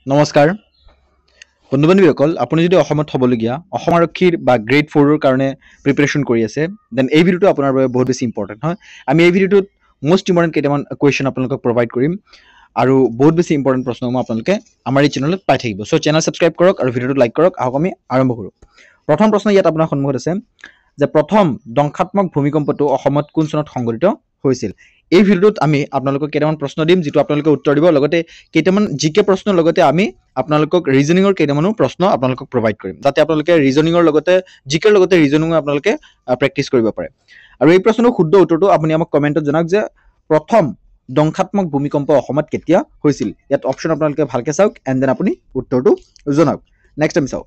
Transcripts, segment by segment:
নমস্কাৰ বন্ধু বান্ধৱীসকল আপুনি যদি অসমত হ'বলগীয়া অসম আৰক্ষীৰ বা গ্ৰেড 4 ৰ কাৰণে প্ৰিপাৰেচন কৰি আছে দেন এই ভিডিওটো আপোনাৰ বাবে বহুত বেছি ইম্পৰ্টেণ্ট হয় আমি এই ভিডিওটোত মোষ্ট ইম্পৰ্টেণ্ট কেইটামান কুৱেশ্যন আপোনালোকক প্ৰভাইড কৰিম আৰু বহুত বেছি ইম্পৰ্টেণ্ট প্ৰশ্নসমূহ আপোনালোকে আমাৰ এই চেনেলত পাই থাকিব সো চেনেল সাবস্ক্ৰাইব কৰক আৰু ভিডিওটো লাইক কৰক আহক আমি আৰম্ভ কৰোঁ প্ৰথম প্ৰশ্ন ইয়াত আপোনাৰ সন্মুখত আছে যে প্ৰথম দংশাত্মক ভূমিকম্পটো অসমত কোন চনত সংঘটিত হৈছিল এই ভিডিওত আমি আপোনালোকক কেইটামান প্ৰশ্ন দিম যেটো আপোনালোকে উত্তৰ দিব লগতে কেইটামান জিকে প্ৰশ্নৰ লগতে আমি আপোনালোকক ৰিজনিংৰ কেইটামানো প্ৰশ্ন আপোনালোকক প্ৰভাইড কৰিম যাতে আপোনালোকে ৰিজনিংৰ লগতে জিকেৰ লগতে ৰিজনিং আপোনালোকে প্ৰেক্টিস কৰিব পাৰে আৰু এই প্ৰশ্নৰ শুদ্ধ উত্তৰটো আপুনি আমাক কমেন্টত জনাওক যে প্ৰথম দংশাত্মক ভূমিকম্প অসমত কেতিয়া হৈছিল ইয়াত অপচন আপোনালোকে ভালকে চাওক এন্ড দেন আপুনি উত্তৰটো জনাওক নেক্সট আমি চাও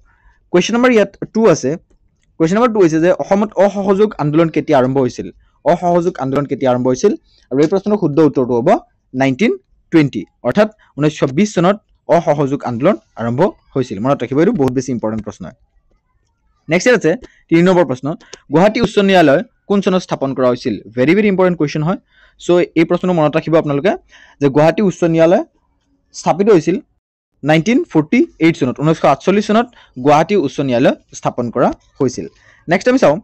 কোৱেশ্চন নম্বৰ ইয়াত 2 আছে কোৱেশ্চন নম্বৰ 2 হৈছে যে অসমত অসহযোগ আন্দোলন কেতিয়া আৰম্ভ হৈছিল অসহযোগ আন্দোলন কেতিয়া আৰম্ভ হৈছিল আৰু এই প্ৰশ্নৰ শুদ্ধ উত্তৰটো হ'ব 1920 অৰ্থাৎ 1920 চনত অসহযোগ আন্দোলন আৰম্ভ হৈছিল মনত ৰাখিব এইটো বহুত বেছি ইম্পৰ্টেন্ট প্ৰশ্ন নেক্সট আছে 3 নম্বৰ প্ৰশ্ন গুৱাহাটী উচ্চ ন্যায়ালয় কোন চনত স্থাপন কৰা হৈছিল ভেৰি ভেৰি ইম্পৰ্টেন্ট কোৱেশ্চন হয় সো এই প্ৰশ্নটো মনত ৰাখিব আপোনালোকে যে গুৱাহাটী উচ্চ ন্যায়ালয় স্থাপিত হৈছিল 1948 চনত 1948 চনত গুৱাহাটী উচ্চ ন্যায়ালয় স্থাপন কৰা হৈছিল নেক্সট আমি চাও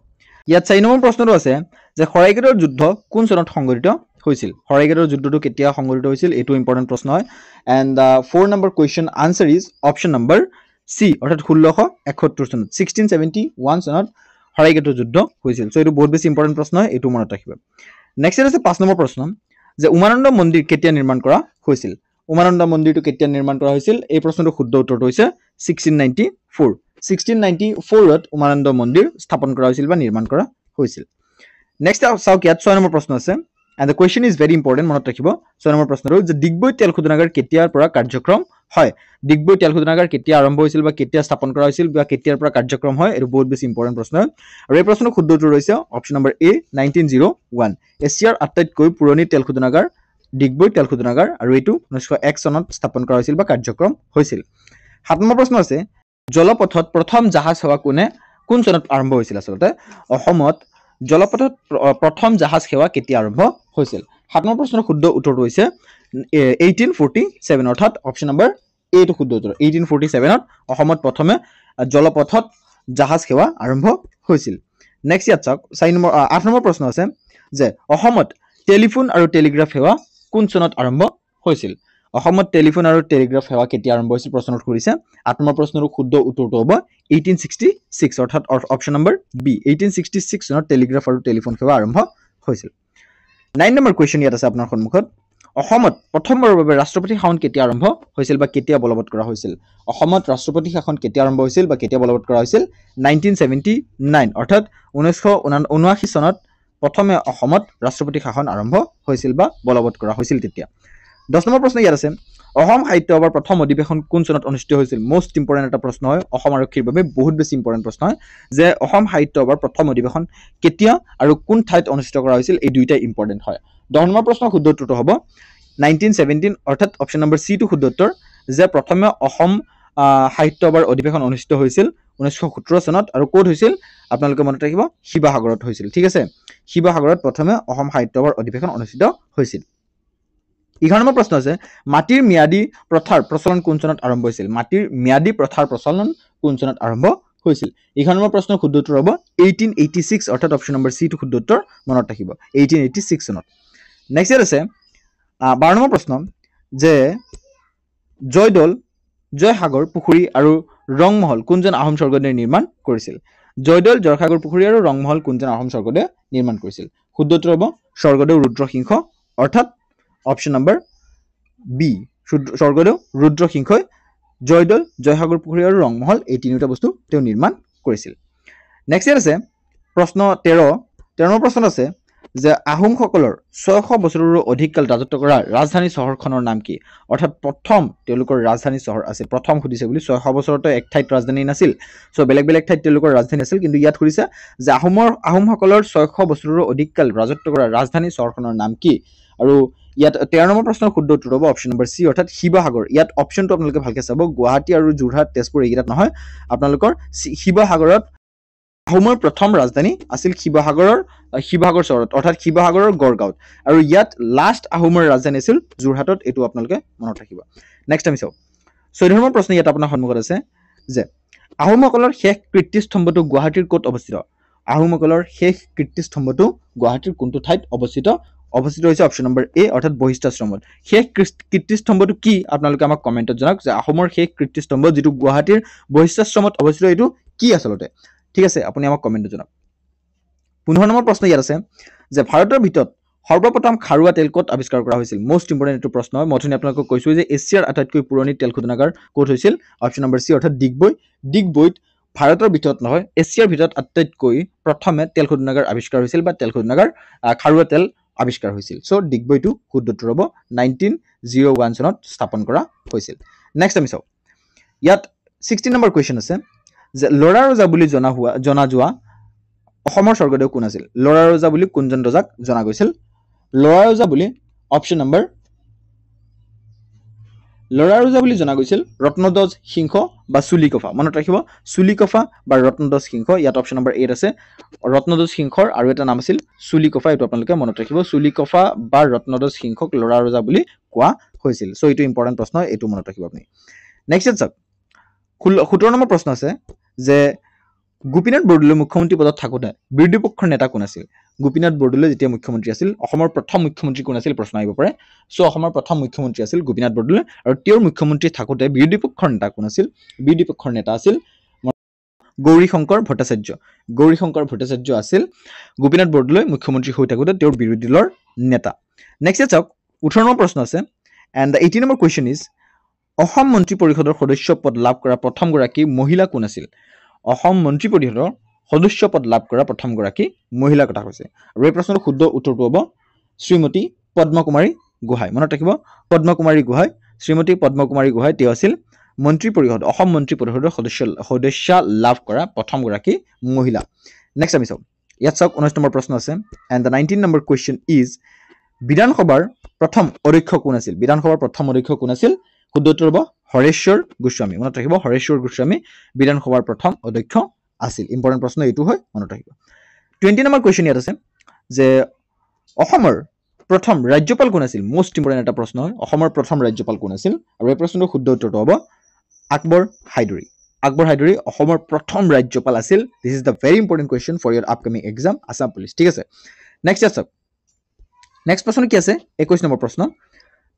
ইয়াত 4 নম্বৰ প্ৰশ্নটো আছে যে শৰাইঘাটৰ যুদ্ধ কোন চনত সংঘটিত হৈছিল শৰাইঘাটৰ যুদ্ধটো কেতিয়া সংঘটিত হৈছিল এটো ইম্পৰ্টেন্ট প্ৰশ্ন হয় and the 4 number question answer is option number C অৰ্থাৎ 1671 চনত 1671 চনত শৰাইঘাটৰ যুদ্ধ হৈছিল সো এটো বহুত বেছি ইম্পৰ্টেন্ট প্ৰশ্ন হয় এটো মনত ৰাখিব নেক্সট আছে 5 নম্বৰ প্ৰশ্ন যে উমানন্দ মন্দিৰ কেতিয়া নিৰ্মাণ কৰা হৈছিল উমানন্দ মন্দিৰটো কেতিয়া নিৰ্মাণ কৰা হৈছিল এই প্ৰশ্নটো শুদ্ধ উত্তৰটো হৈছে 1694 1694 ত উমানন্দ মন্দিৰ স্থাপন কৰা হৈছিল বা নিৰ্মাণ কৰা হৈছিল নেক্সট চাওক ইয়াত 6 নম্বৰ প্ৰশ্ন আছে and the question is very important মনত ৰাখিব 6 নম্বৰ প্ৰশ্নটো যে ডিগবৈ তেল শোধনাগাৰ কেতিয়াৰ পৰা কাৰ্যক্ৰম হয় ডিগবৈ তেল শোধনাগাৰ কেতিয়া আৰম্ভ হৈছিল বা কেতিয়া স্থাপন কৰা হৈছিল বা কেতিয়াৰ পৰা কাৰ্যক্ৰম হয় এটো বহুত বেছি ইম্পৰ্টেন্ট প্ৰশ্ন আৰু এই প্ৰশ্নৰ শুদ্ধ উত্তৰ হৈছে অপচন নম্বৰ এ 1901 এছিয়াৰ আটাইতকৈ পুৰণি তেল শোধনাগাৰ ডিগবৈ তেল শোধনাগাৰ আৰু এটো 1901 চনত স্থাপন কৰা হৈছিল বা কাৰ্যক্ৰম হৈছিল 7 নম্বৰ প্ৰশ্ন আছে জলপথত প্ৰথম জাহাজ সেৱা কোন চনত আৰম্ভ হৈছিল আসলতে অসমত জলপথত প্ৰথম জাহাজ সেৱা কেতিয়া আৰম্ভ হৈছিল 7 নম্বৰ প্ৰশ্নৰ শুদ্ধ উত্তৰটো হৈছে 1847 অৰ্থাৎ অপচন নম্বৰ এ টো শুদ্ধ উত্তৰ 1847 ত অসমত প্ৰথমে জলপথত জাহাজ সেৱা আৰম্ভ হৈছিল নেক্সট ইয়াত চাওক 8 নম্বৰ প্ৰশ্ন আছে যে অসমত টেলিফোন আৰু টেলিগ্ৰাফ সেৱা কোন চনত আৰম্ভ হৈছিল অসমত টেলিফোন আৰু টেলিগ্ৰাফ সেৱা কেতিয়া আৰম্ভ হৈছিল প্ৰশ্নটো কৰিছে 8 নম্বৰ প্ৰশ্নৰ শুদ্ধ উত্তৰটো হ'ব 1866 অৰ্থাৎ অপচন নম্বৰ বি 1866 চনত টেলিগ্ৰাফ আৰু টেলিফোন সেৱা আৰম্ভ হৈছিল 9 নম্বৰ কোৱেশ্চন ইয়াত আছে আপোনাৰ সন্মুখত অসমত প্ৰথমবাৰৰ বাবে ৰাষ্ট্ৰপতি শাসন কেতিয়া আৰম্ভ হৈছিল বা কেতিয়া বলবৎ কৰা হৈছিল অসমত ৰাষ্ট্ৰপতি শাসন কেতিয়া আৰম্ভ হৈছিল বা কেতিয়া বলবৎ কৰা হৈছিল 1979 অৰ্থাৎ 1979 চনত প্ৰথমে অসমত ৰাষ্ট্ৰপতি শাসন আৰম্ভ হৈছিল বা বলবৎ কৰা হৈছিল তেতিয়া 10 নম্বৰ প্ৰশ্ন ইয়াত আছে অসম সাহিত্য সভাৰ প্ৰথম অধিৱেশন কোন চনত অনুষ্ঠিত হৈছিল মোষ্ট ইম্পৰ্টেন্ট এটা প্ৰশ্ন হয় অসম আৰক্ষীৰ বাবে বহুত বেছি ইম্পৰ্টেন্ট প্ৰশ্ন হয় যে অসম সাহিত্য সভাৰ প্ৰথম অধিৱেশন কেতিয়া আৰু কোন ঠাইত অনুষ্ঠিত কৰা হৈছিল এই দুইটা ইম্পৰ্টেন্ট হয় 10 নম্বৰ প্ৰশ্নৰ শুদ্ধ উত্তৰটো হ'ব 1917 অৰ্থাৎ অপচন নম্বৰ সি টো শুদ্ধ উত্তৰ যে প্ৰথমে অসম সাহিত্য সভাৰ অধিৱেশন অনুষ্ঠিত হৈছিল 1917 চনত আৰু ক'ত হৈছিল আপোনালোকে মনত ৰাখিব শিৱাসাগৰত হৈছিল ঠিক আছে শিৱাসাগৰত প্ৰথমে অসম সাহিত্য সভাৰ অধিৱেশন অনুষ্ঠিত হৈছিল 11 নম্বৰ প্ৰশ্ন আছে মাটিৰ ম্যাদী প্ৰথাৰ প্ৰচলন কোন চনত আৰম্ভ হৈছিল মাটিৰ ম্যাদী প্ৰথাৰ প্ৰচলন কোন চনত আৰম্ভ হৈছিল 11 নম্বৰ প্ৰশ্নৰ শুদ্ধ উত্তৰ হ'ব 1886 অৰ্থাৎ অপচন নম্বৰ সি টো শুদ্ধ উত্তৰ মনত ৰাখিব 1886 চনত নেক্সট আছে 12 নম্বৰ প্ৰশ্ন যে জয়দৌল জয়সাগৰ পুখুৰী আৰু ৰংমহল কোনজন আহোম স্বৰ্গদেৱে নিৰ্মাণ কৰিছিল জয়দৌল জয়সাগৰ পুখুৰী আৰু ৰংমহল কোনজন আহোম স্বৰ্গদেৱে নিৰ্মাণ কৰিছিল শুদ্ধ উত্তৰ হ'ব স্বৰ্গদেউ ৰুদ্ৰসিংহ অৰ্থাৎ অপচন নম্বৰ বি স্বৰ্গদেউ ৰুদ্ৰসিংহই জয়দৌল জয়সাগৰ পুখুৰী আৰু ৰংমহল এই তিনিটা বস্তু তেওঁ নিৰ্মাণ কৰিছিল নেক্সট আছে প্ৰশ্ন 13 নম্বৰ প্ৰশ্ন আছে যে আহোমসকলৰ 600 বছৰৰো অধিক কাল ৰাজত্ব কৰা ৰাজধানী চহৰখনৰ নাম কি অৰ্থাৎ প্ৰথম তেওঁলোকৰ ৰাজধানী চহৰ আছে প্ৰথম খুদিছে বুলি 600 বছৰতে এক ঠাইত ৰাজধানী নাছিল সো বেলেগ বেলেগ ঠাইত তেওঁলোকৰ ৰাজধানী আছিল কিন্তু ইয়াত খুদিছে যে আহোমসকলৰ 600 বছৰৰো অধিক কাল ৰাজত্ব কৰা ৰাজধানী চহৰখনৰ নাম কি আৰু ইয়াত 13 নম্বৰ প্ৰশ্নৰ শুদ্ধ উত্তৰ হ'ব অপচন নম্বৰ সি অৰ্থাৎ শিৱাসাগৰ ইয়াত অপচনটো আপোনালোকে ভালকে চাব গুৱাহাটী আৰু যোৰহাট তেজপুৰ এইকেইটাত নহয় আপোনালোকৰ শিৱাসাগৰত আহোমৰ প্ৰথম ৰাজধানী আছিল শিৱাসাগৰ চহৰত অৰ্থাৎ শিৱাসাগৰৰ গড়গাঁৱত আৰু ইয়াত লাষ্ট আহোমৰ ৰাজধানী আছিল যোৰহাটত এটো আপোনালোকে মনত ৰাখিব নেক্সট আমি চাও 6 নম্বৰ প্ৰশ্ন ইয়াত আপোনাৰ সন্মুখত আছে যে আহোমসকলৰ শেষ কীৰ্তিস্তম্ভটো গুৱাহাটীৰ ক'ত অৱস্থিত আহোমসকলৰ শেষ কীৰ্তিস্তম্ভটো গুৱাহাটীৰ কোনটো ঠাইত অৱস্থিত হৈছে অপশ্যন নম্বৰ এ অৰ্থাৎ বশিষ্ঠাশ্ৰমত শেষ কীৰ্তিস্তম্ভটো কি আপোনালোকে আমাক কমেণ্টত জনাওক যে অসমৰ শেষ কীৰ্তিস্তম্ভ যেটো গুৱাহাটীৰ বশিষ্ঠাশ্ৰমত অৱস্থিত এইটো কি আচলতে ঠিক আছে আপুনি আমাক কমেণ্টত জনাওক 15 নম্বৰ প্ৰশ্ন ইয়াত আছে যে ভাৰতৰ ভিতৰত সৰ্বপ্ৰথম খাৰুৱা তেল ক'ত আৱিষ্কাৰ কৰা হৈছিল মোষ্ট ইম্পৰ্টেণ্ট এইটো প্ৰশ্ন হয় মই আপোনালোকক কৈছো যে এছিয়াৰ আটাইতকৈ পুৰণি তেল শোধনাগাৰ ক'ত হৈছিল অপশ্যন নম্বৰ সি অৰ্থাৎ ডিগবৈত ভাৰতৰ ভিতৰত নহয় এছিয়াৰ ভিতৰত আটাইতকৈ প্ৰথমে তেল শোধনাগাৰ আৱিষ্কাৰ হৈছিল বা তেল শোধনাগাৰ খাৰুৱা তেল আৱিষ্কাৰ হৈছিল সো ডিগবৈটো শুদ্ধ উত্তৰ হ'ব 1901 চনত স্থাপন কৰা হৈছিল নেক্সট আমি চাও ইয়াত 16 নম্বৰ কোৱেশ্চন আছে যে লৰা ৰজা বুলি জনা যোৱা অসমৰ স্বৰ্গদেউ কোন আছিল লৰা ৰজা বুলি কোনজন ৰজাক জনা গৈছিল লৰা ৰজা বুলি অপশ্যন নম্বৰ লৰা ৰজা বুলি জনা গৈছিল ৰত্নধ্বজ সিংহ বা চুলিকফা মনত ৰাখিব চুলিকফা বা ৰত্নধ্বজ সিংহ ইয়াত অপশ্যন নম্বৰ 8 আছে ৰত্নধ্বজ সিংহৰ আৰু এটা নাম আছিল চুলিকফা এটো আপোনালোকে মনত ৰাখিব চুলিকফা বা ৰত্নধ্বজ সিংহক লৰা ৰজা বুলি কোৱা হৈছিল সো এটো ইম্পৰ্টেন্ট প্ৰশ্ন এটো মনত ৰাখিব আপুনি নেক্সট চাওক 17 নম্বৰ প্ৰশ্ন আছে যে গোপীনাথ বৰদলৈ মুখ্যমন্ত্ৰী পদত থাকোতে বিৰোধী পক্ষৰ নেতা কোন আছিল গোপীনাথ বৰদলৈ যেতিয়া মুখ্যমন্ত্ৰী আছিল অসমৰ প্ৰথম মুখ্যমন্ত্ৰী কোন আছিল প্ৰশ্ন আহিব পাৰে সো অসমৰ প্ৰথম মুখ্যমন্ত্ৰী আছিল গোপীনাথ বৰদলৈ আৰু তেওঁৰ মুখ্যমন্ত্ৰী থাকোতে বিৰোধী পক্ষৰ নেতা কোন আছিল বিৰোধী পক্ষৰ নেতা আছিল গৌৰীশংকৰ ভট্টাচাৰ্য আছিল গোপীনাথ বৰদলৈ মুখ্যমন্ত্ৰী হৈ থাকোতে তেওঁৰ বিৰোধী দলৰ নেতা নেক্সট চাওক 18 নম্বৰ প্ৰশ্ন আছে and the 18 number question is Assam মন্ত্ৰী পৰিষদৰ সদস্য পদ লাভ কৰা প্ৰথম গৰাকী মহিলা কোন আছিল অসম মন্ত্ৰী পৰিষদৰ সদস্য পদ লাভ কৰা প্ৰথম গৰাকী মহিলা কথা কৈছে আৰু এই প্ৰশ্নৰ শুদ্ধ উত্তৰটো হ'ব শ্ৰীমতী পদ্মকুমাৰী গোহাঁই মনত ৰাখিব পদ্মকুমাৰী গোহাঁই শ্ৰীমতী পদ্মকুমাৰী গোহাঁই তেওঁ আছিল মন্ত্ৰী পৰিষদ অসম মন্ত্ৰী পৰিষদৰ সদস্য লাভ কৰা প্ৰথম গৰাকী মহিলা নেক্সট আমি চাও ইয়াত চাওক 19 নম্বৰ প্ৰশ্ন আছে and the 19 number question is বিধানসভাৰ প্ৰথম অধ্যক্ষ কোন আছিল বিধানসভাৰ প্ৰথম অধ্যক্ষ কোন আছিল শুদ্ধ উত্তৰ হ'ব হৰেশ্বৰ গোস্বামী মনত ৰাখিব হৰেশ্বৰ গোস্বামী বিধানসভাৰ প্ৰথম অধ্যক্ষ আছিল ইম্পৰ্টেন্ট প্ৰশ্ন এইটো হয় মনত ৰাখিব 20 নম্বৰ কোৱেশ্চন ইয়াত আছে যে অসমৰ প্ৰথম ৰাজ্যপাল কোন আছিল মোষ্ট ইম্পৰ্টেন্ট এটা প্ৰশ্ন হয় অসমৰ প্ৰথম ৰাজ্যপাল কোন আছিল আৰু এই প্ৰশ্নটোৰ শুদ্ধ উত্তৰটো হ'ব আকবৰ হাইদৰি অসমৰ প্ৰথম ৰাজ্যপাল আছিল this is the very important question for your upcoming exam Assam police ঠিক আছে নেক্সট চাওক নেক্সট প্ৰশ্ন কি আছে 21 নম্বৰ প্ৰশ্ন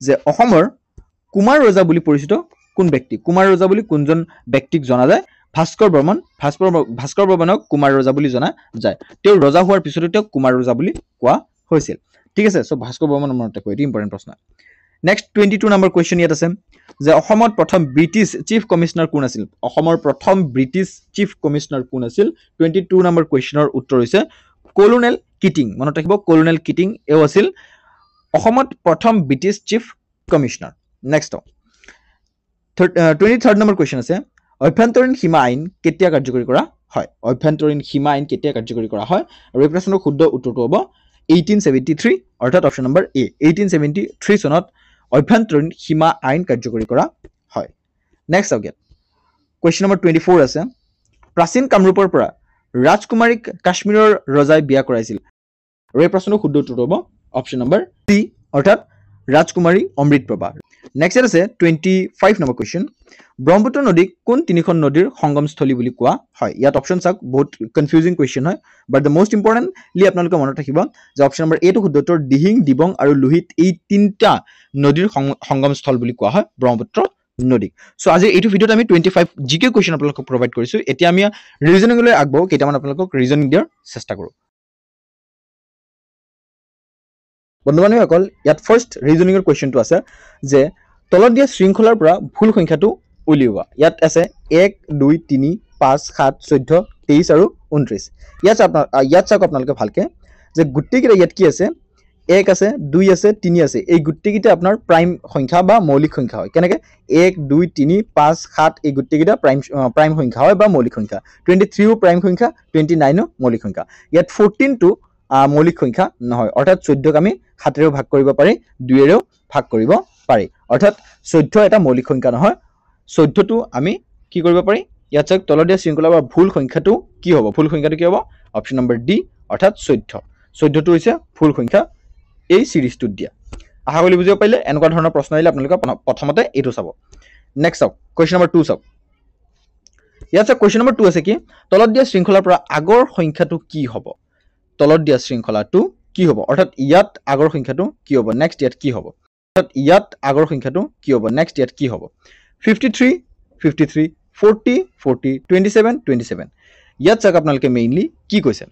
যে অসমৰ কুমাৰ ৰজা বুলি পৰিচিত কোন ব্যক্তি কুমাৰ ৰজা বুলি কোনজন ব্যক্তিক জনা যায় ভাস্কৰ বৰ্মনক কুমাৰ ৰজা বুলি জনা যায় তেওঁ ৰজা হোৱাৰ পিছতে তেওঁ কুমাৰ ৰজা বুলি কোৱা হৈছিল ঠিক আছে সো ভাস্কৰ বৰ্মন মনত ৰাখিব এটি ইম্পৰ্টেন্ট প্ৰশ্ন নেক্সট 22 নম্বৰ কোৱেশ্চন ইয়াত আছে যে অসমত প্ৰথম ব্ৰিটিছ চিফ কমিশনাৰ কোন আছিল অসমৰ প্ৰথম ব্ৰিটিছ চিফ কমিশনাৰ কোন আছিল 22 নম্বৰ কোৱেশ্চনৰ উত্তৰ হৈছে কলোনেল কিটিং মনত ৰাখিব কলোনেল কিটিং এও আছিল অসমত প্ৰথম British chief commissioner next 23rd number question আছে অভ্যন্তৰীণ সীমা আইন কেতিয়া কাৰ্যকৰী কৰা হয় অভ্যন্তৰীণ সীমা আইন কেতিয়া কাৰ্যকৰী কৰা হয় আৰু এই প্ৰশ্নৰ শুদ্ধ উত্তৰটো হ'ব 1873 অৰ্থাৎ অপশ্যন নম্বৰ এ 1873 চনত অভ্যন্তৰীণ সীমা আইন কাৰ্যকৰী কৰা হয় নেক্সট চাওক কোৱেশ্চন নম্বৰ 24 আছে প্ৰাচীন কামৰূপৰ পৰা ৰাজকুমাৰীক কাশ্মীৰৰ ৰজাই বিয়া কৰাইছিল আৰু এই প্ৰশ্নৰ শুদ্ধ উত্তৰটো হ'ব অপশ্যন নম্বৰ চি অৰ্থাৎ ৰাজকুমাৰী অমৃতপ্ৰভা নেক্সট আছে 25 নম্বৰ কোৱেশ্চন ব্ৰহ্মপুত্ৰ নদীক কোন তিনিখন নদীৰ সংগমস্থলী বুলি কোৱা হয় ইয়াত অপশ্যন চাওক বহুত কনফিউজিং কোৱেশ্চন হয় বাট দ্য মোষ্ট ইম্পৰ্টেন্টলি আপোনালোকে মনত ৰাখিব যে অপশ্যন নম্বৰ এ টো শুদ্ধ উত্তৰ দিহিং দিবং আৰু লোহিত এই তিনিটা নদীৰ সংগমস্থল বুলি কোৱা হয় ব্ৰহ্মপুত্ৰ নদী সো আজি এইটো ভিডিওত আমি 25 জিকে কোৱেশ্চন আপোনালোকক প্ৰভাইড কৰিছো এতিয়া আমি ৰিজনিংলৈ আগবাঢ়ো কেইটামান আপোনালোকক ৰিজনিং দিয়াৰ চেষ্টা কৰো বন্ধুবান্ধৱীসকল ইয়াত ফাৰ্ষ্ট ৰিজনিংৰ কোৱেশ্চনটো আছে যে তলত দিয়া শৃংখলাৰ পৰা ভুল সংখ্যাটো উলিওৱা ইয়াত আছে 1 2 3 5 7 14 23 আৰু 29 ইয়াত চাওক আপোনালোকে ভালকে যে গুটিকেইটা ইয়াত কি আছে 1 আছে 2 আছে 3 আছে এই গুটিকেইটা আপোনাৰ প্ৰাইম সংখ্যা বা মৌলিক সংখ্যা হয় কেনেকে 1 2 3 5 7 এই গুটিকেইটা প্ৰাইম সংখ্যা হয় বা মৌলিক সংখ্যা 23 ও প্ৰাইম সংখ্যা 29 ও মৌলিক সংখ্যা ইয়াত 14 টো মৌলিক সংখ্যা নহয় অৰ্থাৎ 14 ক আমি 7 ৰে ভাগ কৰিব পাৰি 2 ৰেও ভাগ কৰিব পাৰি অৰ্থাৎ 14 এটা মৌলিক সংখ্যা নহয় 14 টো আমি কি কৰিব পাৰি ইয়াত চাওক তলদিয়া শৃংখলা বা ভুল সংখ্যাটো কি হ'ব অপশ্যন নম্বৰ ডি অৰ্থাৎ 14 টো হৈছে ভুল সংখ্যা এই সিৰিজটোত দিয়া আশা কৰি বুজিব পাৰিলে এনেকুৱা ধৰণৰ প্ৰশ্ন আহিলে আপোনালোকে প্ৰথমতে এইটো চাব নেক্সট চাওক কুৱেশ্যন নম্বৰ 2 চাওক ইয়াত চাওক কুৱেশ্যন নম্বৰ 2 আছে কি তলত দিয়া শৃংখলাৰ পৰা আগৰ সংখ্যাটো কি হ'ব তলত দিয়া শৃংখলাটো কি হ'ব অৰ্থাৎ ইয়াত আগৰ সংখ্যাটো কি হ'ব নেক্সট ইয়াত কি হ'ব অৰ্থাৎ ইয়াত আগৰ সংখ্যাটো কি হ'ব নেক্সট ইয়াত কি হ'ব 53 53 40 40 27 27 ইয়াত চাওক আপোনালোকে মেইনলি কি কৈছে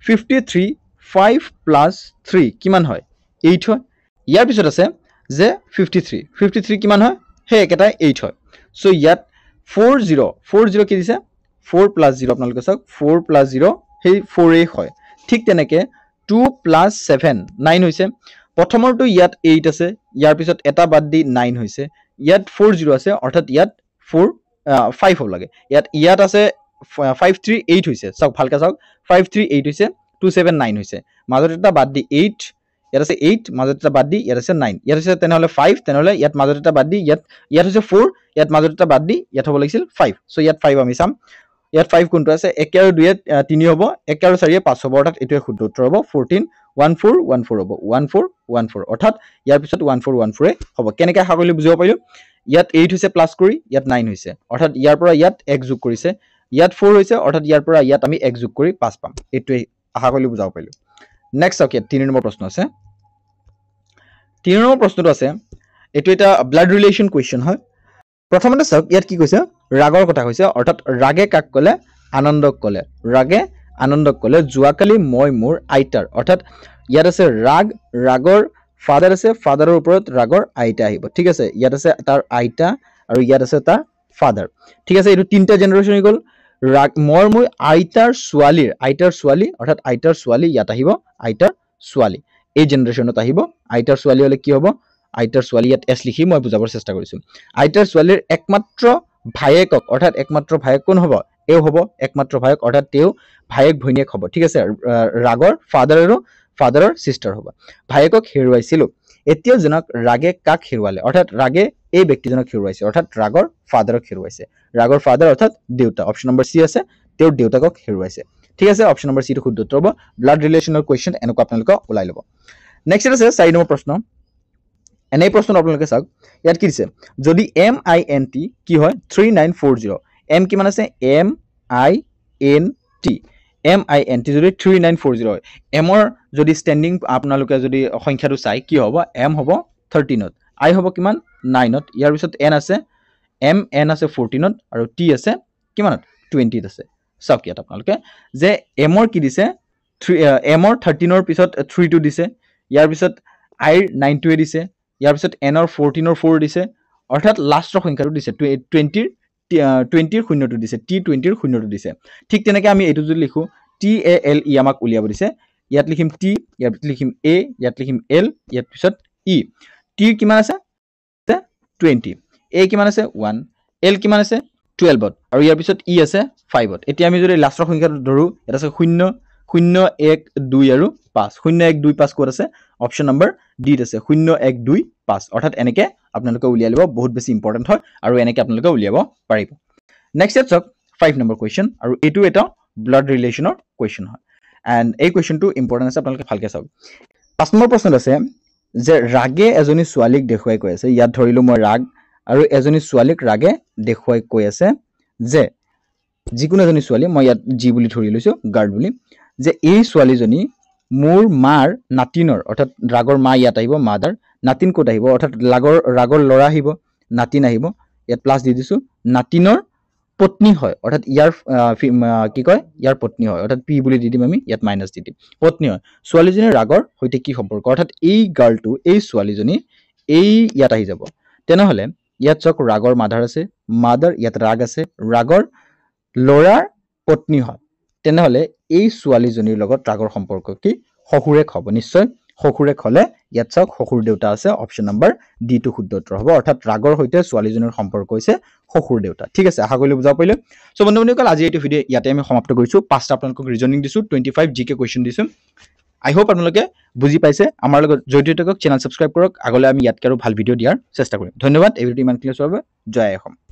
53 5 প্লাস 3 কিমান হয় 8 হয় ইয়াৰ পিছত আছে যে 53 53 কিমান হয় হে একেটা 8 হয় সো ইয়াত 40 কি দিছে 4 প্লাস 0 আপোনালোকে চাওক 4 প্লাস 0 হে 4 এ হয় ঠিক তেনেকে 2 প্লাস 7 9 হৈছে প্ৰথমৰটো ইয়াত 8 আছে ইয়াৰ পিছত এটা বাদ দি 9 হৈছে ইয়াত 40 আছে অৰ্থাৎ ইয়াত 4 5 হ'ব লাগে ইয়াত আছে 538 হৈছে চাওক ভালকে চাওক 538 হৈছে 279 হৈছে মাজত এটা বাদ দি 8 ইয়াত আছে 8 মাজত এটা বাদ দি ইয়াত আছে 9 ইয়াত আছে তেনেহলে 5 তেনেহলে ইয়াত মাজত এটা বাদ দি ইয়াত হৈছে 4 ইয়াত মাজত এটা বাদ দি ইয়াত হ'ব লাগিছিল 5 সো ইয়াত 5 আমি চাম ইয়াত 5 কোনটো আছে 1 আৰু 2 3 হ'ব 1 আৰু 4 5 হ'ব অৰ্থাৎ এটোৱে শুদ্ধ উত্তৰ হ'ব 14 14 14 হ'ব 14 14 অৰ্থাৎ ইয়াৰ পিছত 14 14 এ হ'ব কেনেকৈ হাগলি বুজিব পাৰিলো ইয়াত 8 হৈছে প্লাস কৰি ইয়াত 9 হৈছে অৰ্থাৎ ইয়াৰ পৰা ইয়াত 1 যোগ কৰিছে ইয়াত 4 হৈছে অৰ্থাৎ ইয়াৰ পৰা ইয়াত আমি 1 যোগ কৰি 5 পাম এটোৱে আশা কৰিলে বুজাব পাৰিলো নেক্সট ওকে 3 নম্বৰ প্ৰশ্ন আছে 3 নম্বৰ প্ৰশ্নটো আছে এটো এটা ব্লাড ৰিলেশন কোৱেশ্চন হয় প্ৰথমতে চাওক ইয়াত কি কৈছে ৰাগৰ কথা কৈছে অৰ্থাৎ ৰাগে কাক কলে আনন্দক কলে ৰাগে আনন্দক কলে জুৱাকালি মই মোৰ আইতাৰ অৰ্থাৎ ইয়াত আছে ৰাগৰ ফাদাৰ আছে ফাদাৰৰ ওপৰত ৰাগৰ আইতা আহিব ঠিক আছে ইয়াত আছে তাৰ আইতা আৰু ইয়াত আছে তাৰ ফাদাৰ ঠিক আছে এটো তিনটা জেনাৰেশন হৈ গল মোৰ আইতাৰ ছোৱালী অৰ্থাৎ আইতাৰ ছোৱালী ইয়াত আহিব আইতাৰ ছোৱালী এই জেনাৰেশনত আহিব আইতাৰ ছোৱালী হলে কি হ'ব আইতাৰ ছোৱালী ইয়াত এস লিখি মই বুজাবৰ চেষ্টা কৰিছো আইতাৰ ছোৱালীৰ একমাত্ৰ ভায়েকক অৰ্থাৎ একমাত্ৰ ভায়েক কোন হ'ব এও হ'ব একমাত্ৰ ভায়েক অৰ্থাৎ তেও ভায়েক ভৈনিয়েক হ'ব ঠিক আছে ৰাগৰ ফাদাৰ আৰু ফাদাৰৰ সিস্টাৰ হ'ব ভায়েকক হেৰুৱাইছিল এতিয়া জনক ৰাগে কাক হেৰুৱালে অৰ্থাৎ ৰাগে এই ব্যক্তিজনক হেৰুৱাইছে অৰ্থাৎ ৰাগৰ ফাদাৰক হেৰুৱাইছে ৰাগৰ ফাদাৰ অৰ্থাৎ দেউতা অপচন নম্বৰ সি আছে তেওঁৰ দেউতাকক হেৰুৱাইছে ঠিক আছে অপচন নম্বৰ সি টো শুদ্ধ উত্তৰ হ'ব ব্লাড ৰিলেশনৰ কোৱেশ্চন এনেকুৱা আপোনালোকে ওলাই ল'ব নেক্সট আছে 4 নম্বৰ প্ৰশ্ন এনে প্ৰশ্ন আপোনালোকে চাওক ইয়াত কি দিছে যদি MINT কি হয় 3940 M কিমান আছে MINT যদি 3940 হয় M ৰ যদি স্ট্যান্ডিং আপোনালোকে যদি সংখ্যাটো চাই কি হ'ব M হ'ব 13 ত I হ'ব কিমান 9 ত ইয়াৰ পিছত N আছে MN আছে 14 ত আৰু T আছে কিমানত 20 ত আছে চাওক ইয়াত আপোনালোকে যে M ৰ কি দিছে M ৰ 13 ৰ পিছত 3 টো দিছে ইয়াৰ পিছত I 9 টো দিছে ইয়াৰ পিছত N ৰ 14 ৰ 4 দিছে অৰ্থাৎ লাষ্টৰ সংখ্যাটো দিছে 20 ৰ শূন্যটো দিছে T20 ৰ শূন্যটো দিছে ঠিক তেনেকৈ আমি এটো যদি লিখো TALE আমাক উলিয়াব দিছে ইয়াত লিখিম T ইয়াত লিখিম A ইয়াত লিখিম L ইয়াত পিছত E T কিমান আছে 20 A কিমান আছে 1 L কিমান আছে 12 ত আৰু ইয়াৰ পিছত E আছে 5 ত এতিয়া আমি যদি লাষ্টৰ সংখ্যাটো ধৰো এটা আছে 0 0 1 2 আৰু 5 0 1 2 5 কোড আছে অপচন নম্বৰ ডি আছে 0 1 2 5 অৰ্থাৎ এনেকে আপোনালোকে উলিয়াই লব বহুত বেছি ইম্পৰ্টেন্ট হয় আৰু এনেকে আপোনালোকে উলিয়াব পাৰিব নেক্সট ইটস 5 নম্বৰ কোৱেশ্চন আৰু এটো এটা ব্লাড ৰিলেশনৰ কোৱেশ্চন হয় এন্ড এই কোৱেশ্চনটো ইম্পৰ্টেন্ট আছে আপোনালোকে ভালকে চাওক 5 নম্বৰ প্ৰশ্ন আছে যে ৰাগে এজনী ছোৱালীক দেখুৱাই কৈ আছে ইয়াত ধৰিলো মই ৰাগ আৰু এজনী ছোৱালীক ৰাগে দেখুৱাই কৈ আছে যে যিকোনো এজনী ছোৱালী মই ইয়াত জি বুলি ধৰি লৈছো গাৰ্ড বুলি যে এই ছোৱালীজনী মোৰ মাৰ নাতিনৰ অৰ্থাৎ ৰাগৰ মা ইয়াত আহিব মাদাৰ নাতিন কোড আহিব অৰ্থাৎ ৰাগৰ লৰা আহিব নাতিন আহিব ইয়াত প্লাস দি দিছো নাতিনৰ পত্নী হয় অৰ্থাৎ ইয়াৰ কি কয় ইয়াৰ পত্নী হয় অৰ্থাৎ পি বুলি দি দিম আমি ইয়াত মাইনাস দি দিম পত্নী হয় ছোৱালীজনীৰ ৰাগৰ হৈতে কি সম্পৰ্ক অৰ্থাৎ এই গাৰ্লটো এই ছোৱালীজনী এই ইয়াত আহি যাব তেনেহলে ইয়াত চক ৰাগৰ মাদাৰ আছে মাদাৰ ইয়াত ৰাগ আছে ৰাগৰ লৰাৰ পত্নী হয় তেনেহলে এই ছোৱালীজনীৰ লগত ৰাগৰ সম্পৰ্ক কি শহুৰেক হ'ব নিশ্চয় শহুৰেক হলে ইয়াত চক শহুৰ দেউতা আছে অপচন নম্বৰ ডি টো শুদ্ধ উত্তৰ হ'ব অৰ্থাৎ ৰাগৰ হৈতে ছোৱালীজনীৰ সম্পৰ্ক হৈছে শহুৰ দেউতা ঠিক আছে আশা কৰিলে বুজাব পাৰিলে সো বন্ধুসকল আজি এই ভিডিও ইয়াতে আমি সমাপ্ত কৰিছো পাঁচটা আপোনালোকক ৰিজনিং দিছো 25 জিকে কোৱেশ্চন দিছো আই হোপ আপোনালোকে বুজি পাইছে আমাৰ লগত জয়িত চেনেল সাবস্ক্ৰাইব কৰক আগলৈ আমি ইয়াত আৰু ভাল ভিডিও দিয়াৰ চেষ্টা কৰিম ধন্যবাদ এই ভিডিও ইমান ক্লিয়াৰ হ'ব জয় অসম